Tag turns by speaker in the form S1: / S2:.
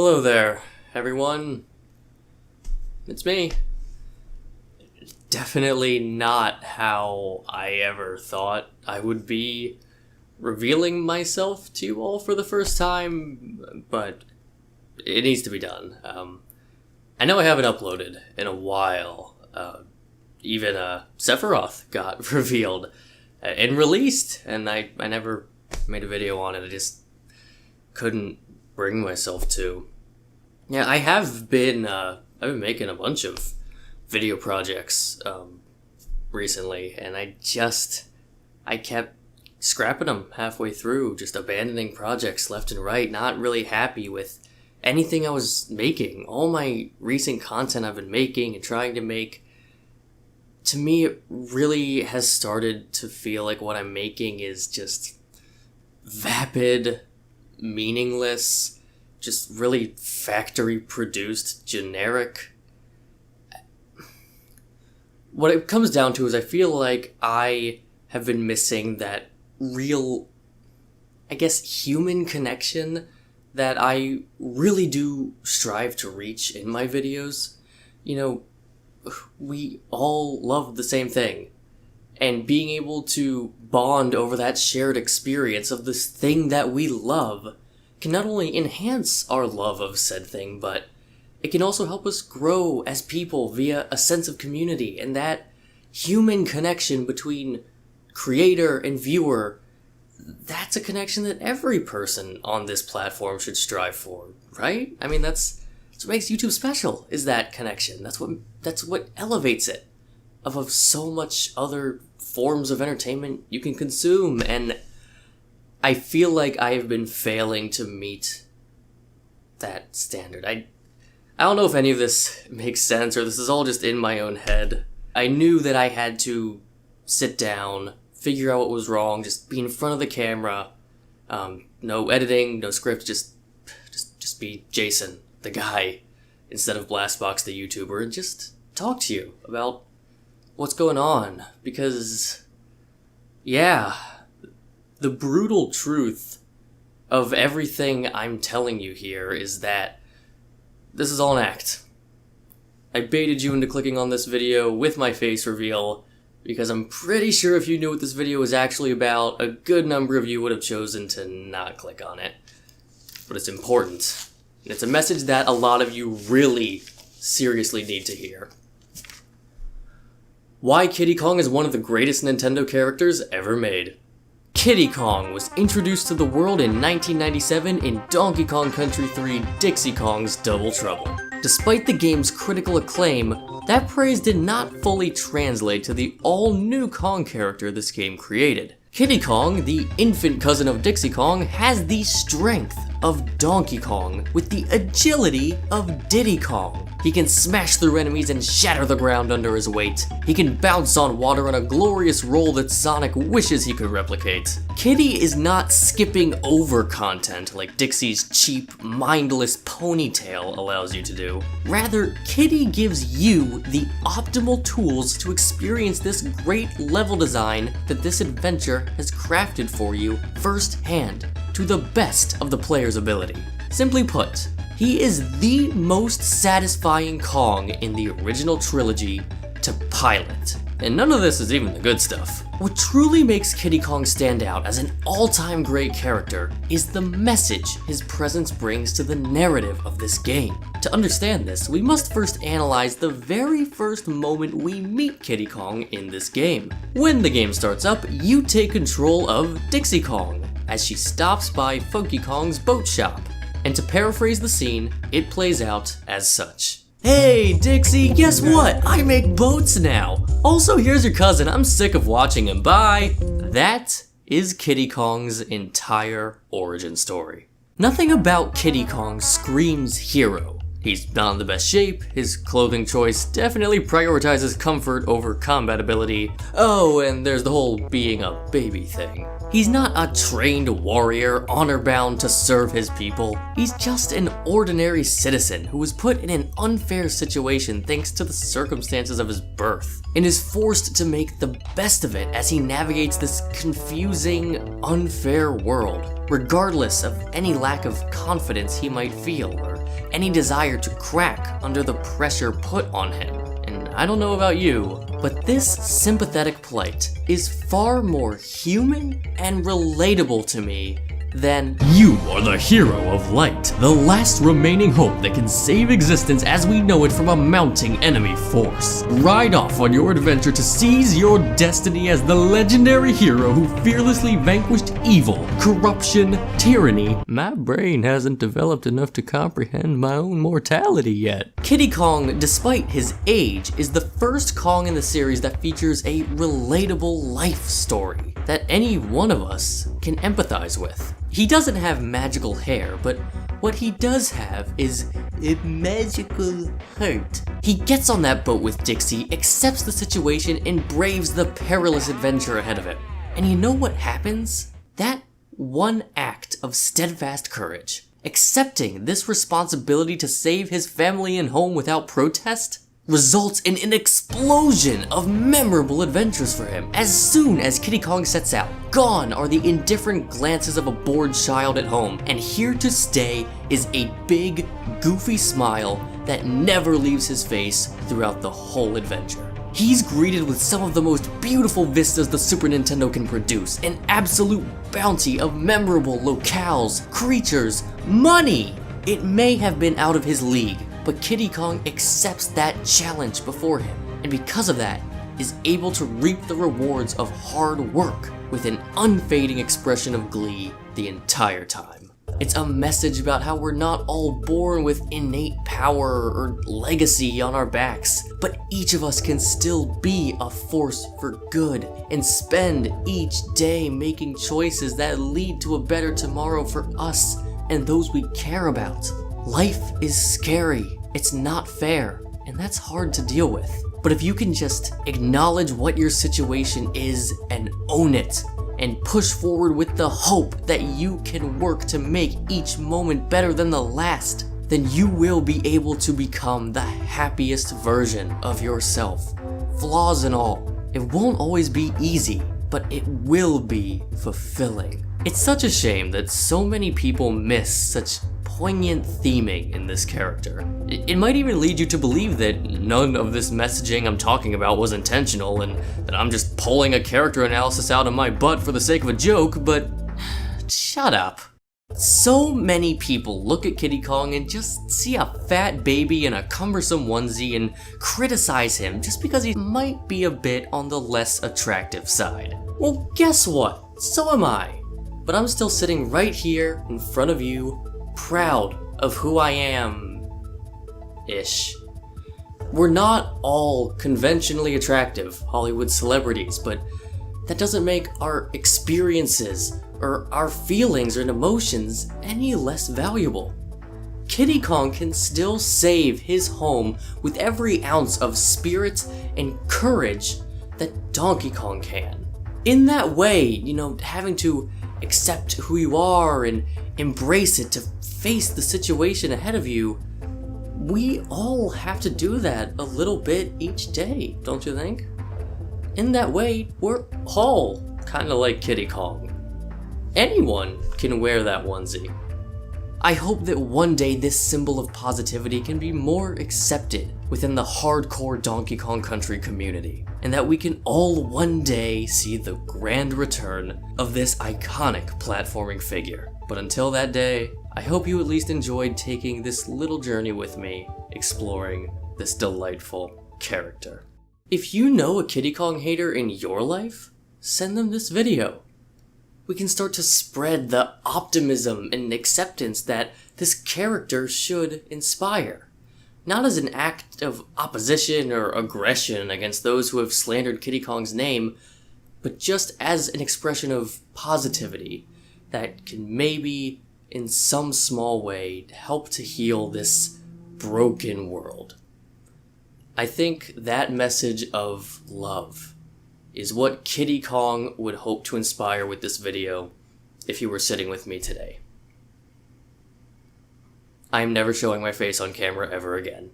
S1: Hello there, everyone. It's me. Definitely not how I ever thought I would be revealing myself to you all for the first time, but it needs to be done. I know I haven't uploaded in a while. Even Sephiroth got revealed and released, and I never made a video on it. I just couldn't bring myself to. Yeah, I've been making a bunch of video projects recently, and I kept scrapping them halfway through, just abandoning projects left and right, not really happy with anything I was making. All my recent content I've been making and trying to make, to me, it really has started to feel like what I'm making is just vapid, meaningless, just really factory-produced, generic. What it comes down to is I feel like I have been missing that real, I guess, human connection that I really do strive to reach in my videos. You know, we all love the same thing. And being able to bond over that shared experience of this thing that we love can not only enhance our love of said thing, but it can also help us grow as people via a sense of community. And that human connection between creator and viewer, that's a connection that every person on this platform should strive for, right? I mean, that's what makes YouTube special, is that connection. That's what elevates it above so much other forms of entertainment you can consume. And I feel like I have been failing to meet that standard. I don't know if any of this makes sense or this is all just in my own head. I knew that I had to sit down, figure out what was wrong, just be in front of the camera, no editing, no script, just be Jason, the guy, instead of BlastBox, the YouTuber, and just talk to you about what's going on. Because, yeah, the brutal truth of everything I'm telling you here is that this is all an act. I baited you into clicking on this video with my face reveal, because I'm pretty sure if you knew what this video was actually about, a good number of you would have chosen to not click on it. But it's important. And it's a message that a lot of you really seriously need to hear. Why Kiddy Kong is one of the greatest Nintendo characters ever made. Kiddy Kong was introduced to the world in 1997 in Donkey Kong Country 3 Dixie Kong's Double Trouble. Despite the game's critical acclaim, that praise did not fully translate to the all-new Kong character this game created. Kiddy Kong, the infant cousin of Dixie Kong, has the strength of Donkey Kong with the agility of Diddy Kong. He can smash through enemies and shatter the ground under his weight. He can bounce on water on a glorious roll that Sonic wishes he could replicate. Kiddy is not skipping over content like Dixie's cheap, mindless ponytail allows you to do. Rather, Kiddy gives you the optimal tools to experience this great level design that this adventure has crafted for you firsthand, to the best of the player's ability. Simply put, he is the most satisfying Kong in the original trilogy to pilot. And none of this is even the good stuff. What truly makes Kiddy Kong stand out as an all-time great character is the message his presence brings to the narrative of this game. To understand this, we must first analyze the very first moment we meet Kiddy Kong in this game. When the game starts up, you take control of Dixie Kong as she stops by Funky Kong's boat shop. And to paraphrase the scene, it plays out as such. Hey, Dixie, guess what? I make boats now. Also, here's your cousin. I'm sick of watching him. Bye. That is Kiddy Kong's entire origin story. Nothing about Kiddy Kong screams hero. He's not in the best shape, his clothing choice definitely prioritizes comfort over combat ability. Oh, and there's the whole being a baby thing. He's not a trained warrior, honor-bound to serve his people. He's just an ordinary citizen who was put in an unfair situation thanks to the circumstances of his birth, and is forced to make the best of it as he navigates this confusing, unfair world, regardless of any lack of confidence he might feel, or any desire to crack under the pressure put on him. And I don't know about you, but this sympathetic plight is far more human and relatable to me than
S2: "You are the hero of light, the last remaining hope that can save existence as we know it from a mounting enemy force. Ride off on your adventure to seize your destiny as the legendary hero who fearlessly vanquished evil, corruption, tyranny." My brain hasn't developed enough to comprehend my own mortality yet.
S1: Kiddy Kong, despite his age, is the first Kong in the series that features a relatable life story that any one of us can empathize with. He doesn't have magical hair, but what he does have is a magical heart. He gets on that boat with Dixie, accepts the situation, and braves the perilous adventure ahead of him. And you know what happens? That one act of steadfast courage, accepting this responsibility to save his family and home without protest, results in an explosion of memorable adventures for him. As soon as Kiddy Kong sets out, gone are the indifferent glances of a bored child at home, and here to stay is a big, goofy smile that never leaves his face throughout the whole adventure. He's greeted with some of the most beautiful vistas the Super Nintendo can produce, an absolute bounty of memorable locales, creatures, money! It may have been out of his league, but Kiddy Kong accepts that challenge before him, and because of that, is able to reap the rewards of hard work with an unfading expression of glee the entire time. It's a message about how we're not all born with innate power or legacy on our backs, but each of us can still be a force for good and spend each day making choices that lead to a better tomorrow for us and those we care about. Life is scary, it's not fair, and that's hard to deal with. But if you can just acknowledge what your situation is and own it, and push forward with the hope that you can work to make each moment better than the last, then you will be able to become the happiest version of yourself, flaws and all. It won't always be easy, but it will be fulfilling. It's such a shame that so many people miss such poignant theming in this character. It might even lead you to believe that none of this messaging I'm talking about was intentional and that I'm just pulling a character analysis out of my butt for the sake of a joke, but shut up. So many people look at Kiddy Kong and just see a fat baby in a cumbersome onesie and criticize him just because he might be a bit on the less attractive side. Well, guess what? So am I. But I'm still sitting right here in front of you, proud of who I am-ish. We're not all conventionally attractive Hollywood celebrities, but that doesn't make our experiences or our feelings and emotions any less valuable. Kiddy Kong can still save his home with every ounce of spirit and courage that Donkey Kong can. In that way, having to accept who you are and embrace it, to face the situation ahead of you, we all have to do that a little bit each day, don't you think? In that way, we're all kind of like Kiddy Kong. Anyone can wear that onesie. I hope that one day this symbol of positivity can be more accepted within the hardcore Donkey Kong Country community, and that we can all one day see the grand return of this iconic platforming figure. But until that day, I hope you at least enjoyed taking this little journey with me, exploring this delightful character. If you know a Kiddy Kong hater in your life, send them this video. We can start to spread the optimism and acceptance that this character should inspire. Not as an act of opposition or aggression against those who have slandered Kiddy Kong's name, but just as an expression of positivity that can maybe, in some small way, help to heal this broken world. I think that message of love is what Kiddy Kong would hope to inspire with this video if he were sitting with me today. I am never showing my face on camera ever again.